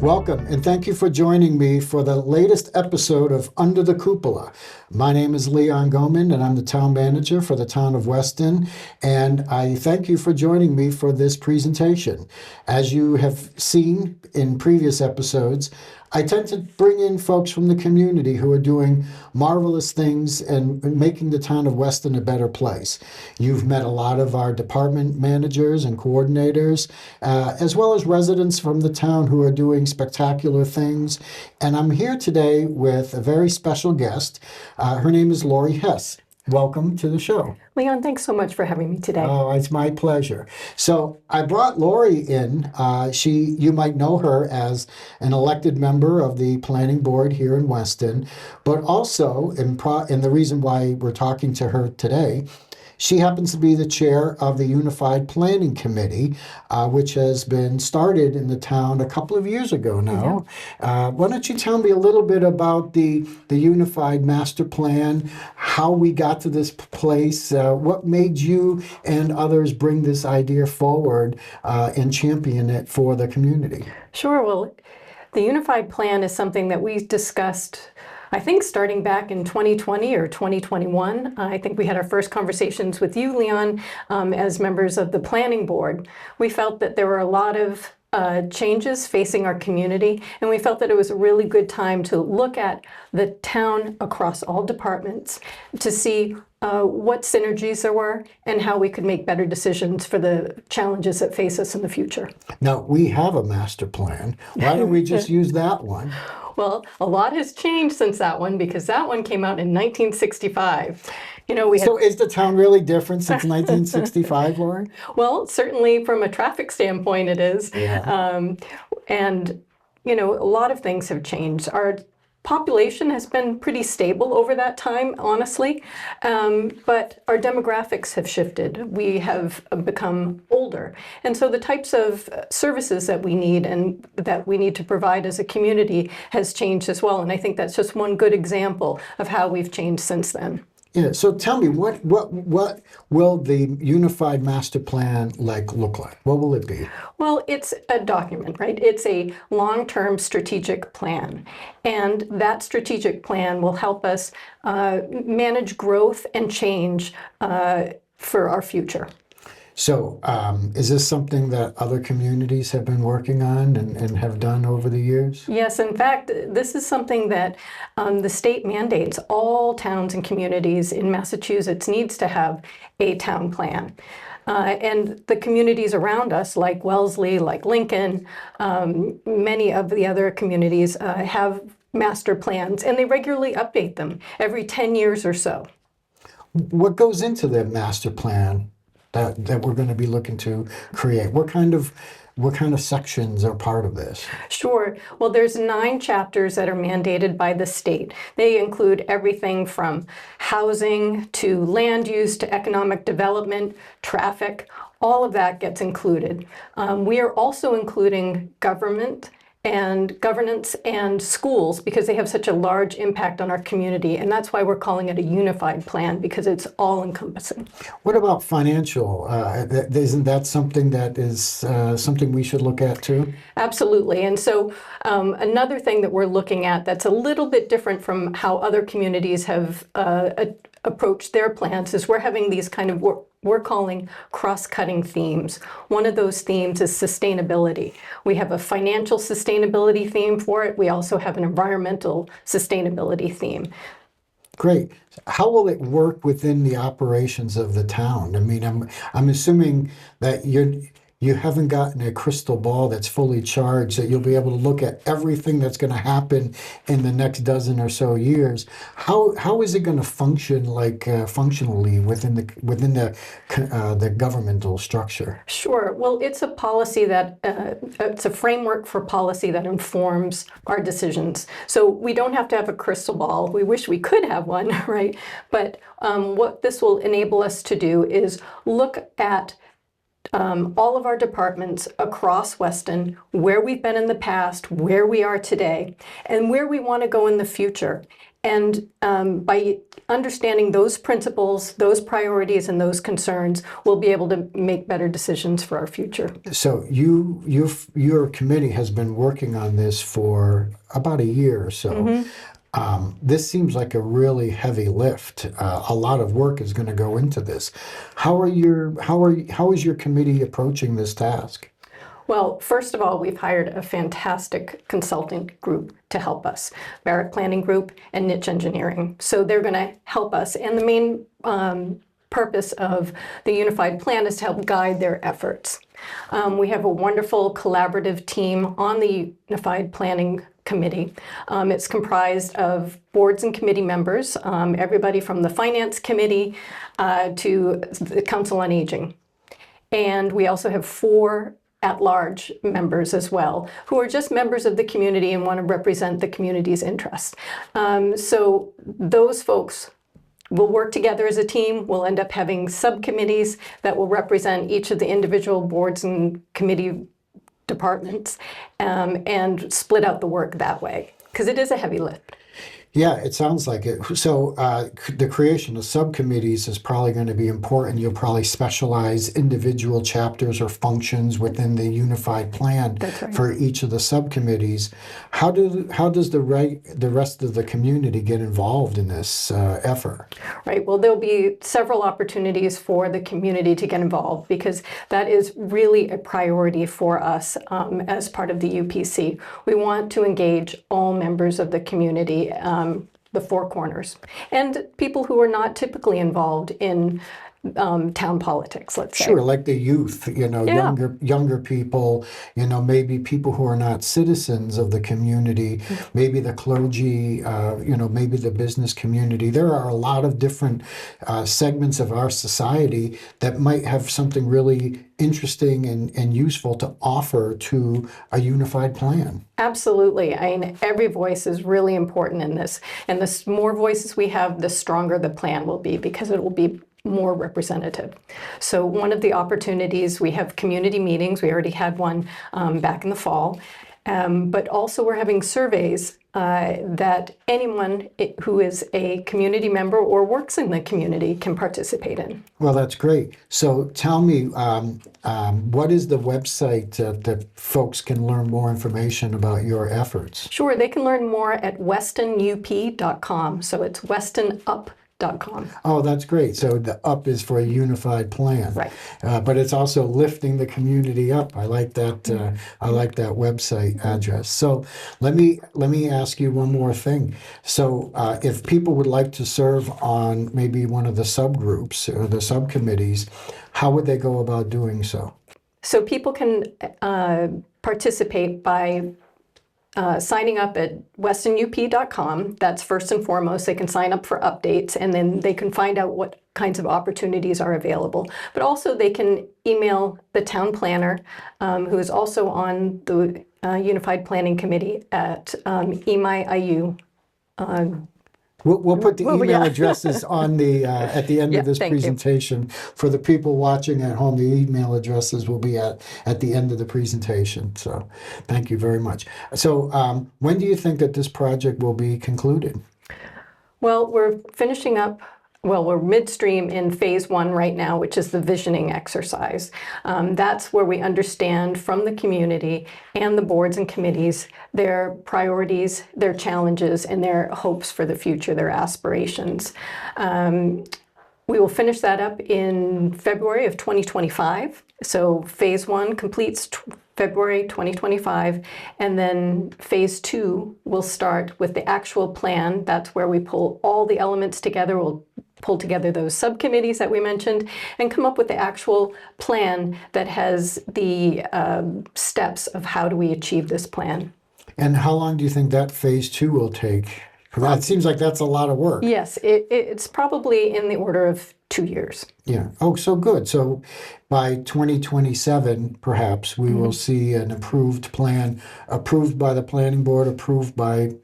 Welcome, and thank you for joining me for the latest episode of Under the Cupola. My name is Gaumond, and I'm the town manager for the town of Weston, and I thank you for joining me for this presentation. As you have seen in previous episodes, I tend to bring in folks from the community who are doing marvelous things and making the town of Weston a better place. You've met a lot of our department managers and coordinators, as well as residents from the town who are doing spectacular things. And I'm here today with a very special guest. Her name is Lori Hess. Welcome to the show. Leon, thanks so much for having me today. Oh, it's my pleasure. So I brought Lori in. You might know her as an elected member of the planning board here in Weston, but also, and the reason why we're talking to her today, she happens to be the chair of the Unified Planning Committee, which has been started in the town a couple of years ago now. Why don't you tell me a little bit about the Unified Master Plan, how we got to this place, what made you and others bring this idea forward and champion it for the community? Sure. Well, the Unified Plan is something that we discussed, I think, starting back in 2020 or 2021. I think we had our first conversations with you, Leon, as members of the planning board. We felt that there were a lot of changes facing our community, and we felt that it was a really good time to look at the town across all departments to see what synergies there were and how we could make better decisions for the challenges that face us in the future. Now, we have a master plan. Why don't we just use that one? Well, a lot has changed since that one, because that one came out in 1965. So is the town really different since 1965, Lori? Well, certainly from a traffic standpoint it is. Yeah. And, a lot of things have changed. Our population has been pretty stable over that time, honestly, but our demographics have shifted. We have become older, and so the types of services that we need and that we need to provide as a community has changed as well, and I think that's just one good example of how we've changed since then. Yeah, so tell me, what will the Unified Master Plan look like? What will it be? Well, it's a document, right? It's a long-term strategic plan. And that strategic plan will help us manage growth and change for our future. So is this something that other communities have been working on and have done over the years? Yes, in fact, this is something that the state mandates. All towns and communities in Massachusetts needs to have a town plan. And the communities around us, like Wellesley, like Lincoln, many of the other communities have master plans, and they regularly update them every 10 years or so. What goes into the master plan that we're going to be looking to create? What kind of sections are part of this? Sure. Well, there's 9 chapters that are mandated by the state. They include everything from housing to land use to economic development, traffic. All of that gets included. We are also including government and governance and schools, because they have such a large impact on our community, and that's why we're calling it a unified plan, because it's all-encompassing. What about financial? Isn't that something that is something we should look at too? Absolutely. And so another thing that we're looking at that's a little bit different from how other communities have approached their plans is we're having these kind of we're calling cross-cutting themes. One of those themes is sustainability. We have a financial sustainability theme for it. We also have an environmental sustainability theme. Great. How will it work within the operations of the town? I mean, I'm assuming that you haven't gotten a crystal ball that's fully charged, that you'll be able to look at everything that's going to happen in the next dozen or so years. How is it going to function functionally within the governmental structure? Sure. Well, it's a policy that it's a framework for policy that informs our decisions. So we don't have to have a crystal ball. We wish we could have one, right? But what this will enable us to do is look at all of our departments across Weston, where we've been in the past, where we are today, and where we want to go in the future. And by understanding those principles, those priorities, and those concerns, we'll be able to make better decisions for our future. So your committee has been working on this for about a year or so. This seems like a really heavy lift. A lot of work is going to go into this. How is your committee approaching this task? Well, first of all, we've hired a fantastic consultant group to help us, Barrett Planning Group and Niche Engineering. So they're going to help us. And the main purpose of the Unified Plan is to help guide their efforts. We have a wonderful collaborative team on the Unified Planning Committee. It's comprised of boards and committee members, everybody from the Finance Committee to the Council on Aging. And we also have 4 at-large members as well, who are just members of the community and want to represent the community's interests. So those folks will work together as a team. We'll end up having subcommittees that will represent each of the individual boards and committee departments, and split out the work that way, because it is a heavy lift. Yeah, it sounds like it. So the creation of subcommittees is probably going to be important. You'll probably specialize individual chapters or functions within the unified plan. That's right. For each of the subcommittees. How does the rest of the community get involved in this effort? Right. Well, there'll be several opportunities for the community to get involved, because that is really a priority for us as part of the UPC. We want to engage all members of the community, the 4 corners, and people who are not typically involved in town politics, let's say. Sure, like the youth, Yeah. younger people, maybe people who are not citizens of the community, maybe the clergy, maybe the business community. There are a lot of different segments of our society that might have something really interesting and useful to offer to a unified plan. Absolutely. I mean, every voice is really important in this. And the more voices we have, the stronger the plan will be, because it will be more representative. So one of the opportunities, we have community meetings. We already had one back in the fall. But also we're having surveys that anyone who is a community member or works in the community can participate in. Well, that's great. So tell me, what is the website that folks can learn more information about your efforts? Sure, they can learn more at westonup.com. So it's westonup.com. Oh, that's great. So the up is for a unified plan. Right. But it's also lifting the community up. I like that. I like that website address. So let me ask you one more thing. So if people would like to serve on maybe one of the subgroups or the subcommittees, how would they go about doing so? So people can participate by signing up at westonup.com. That's first and foremost. They can sign up for updates, and then they can find out what kinds of opportunities are available. But also they can email the town planner, who is also on the Unified Planning Committee, at emiiu. We'll put the email addresses on the at the end of this thank you. presentation. For the people watching at home, the email addresses will be at the end of the presentation. So thank you very much. So when do you think that this project will be concluded? Well, we're finishing up. Well, we're midstream in phase 1 right now, which is the visioning exercise. That's where we understand from the community and the boards and committees their priorities, their challenges, and their hopes for the future, their aspirations. We will finish that up in February of 2025. So phase 1 completes February 2025, and then phase 2 will start with the actual plan. That's where we pull all the elements together. We'll pull together those subcommittees that we mentioned and come up with the actual plan that has the steps of how do we achieve this plan. And how long do you think that phase 2 will take? That seems like that's a lot of work. Yes, it's probably in the order of 2 years. Yeah. Oh, so good. So by 2027, perhaps, we will see an approved plan, approved by the planning board, approved by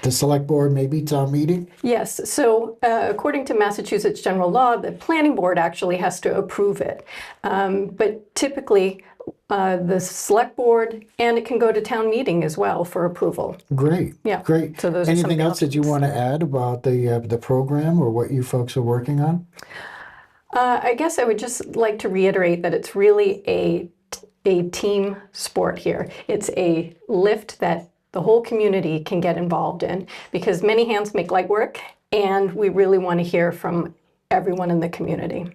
the select board, maybe town meeting? Yes. So according to Massachusetts general law, the planning board actually has to approve it. But typically, the select board, and it can go to town meeting as well for approval. Great. Yeah. Great. So those are some of Anything the else that you options. want to add about the program or what you folks are working on? I guess I would just like to reiterate that it's really a team sport here. It's a lift that the whole community can get involved in, because many hands make light work, and we really want to hear from everyone in the community.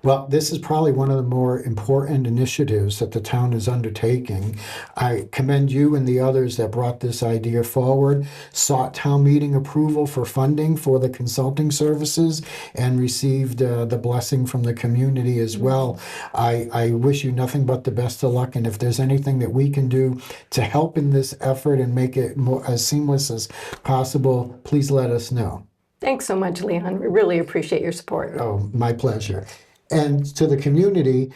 Well, this is probably one of the more important initiatives that the town is undertaking. I commend you and the others that brought this idea forward, sought town meeting approval for funding for the consulting services, and received the blessing from the community as well. I wish you nothing but the best of luck, and if there's anything that we can do to help in this effort and make it as seamless as possible, please let us know. Thanks so much, Leon. We really appreciate your support. Oh, my pleasure. And to the community,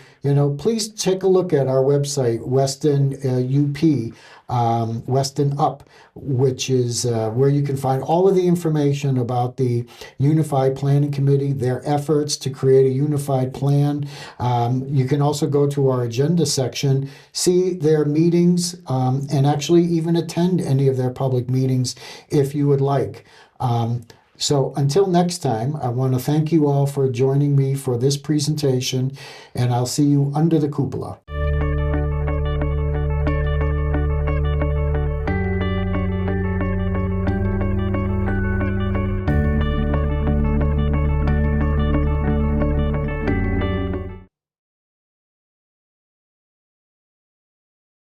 please take a look at our website, Weston UP, Weston Up, which is where you can find all of the information about the Unified Planning Committee, their efforts to create a unified plan. You can also go to our agenda section, see their meetings, and actually even attend any of their public meetings if you would like. So until next time, I want to thank you all for joining me for this presentation, and I'll see you under the cupola.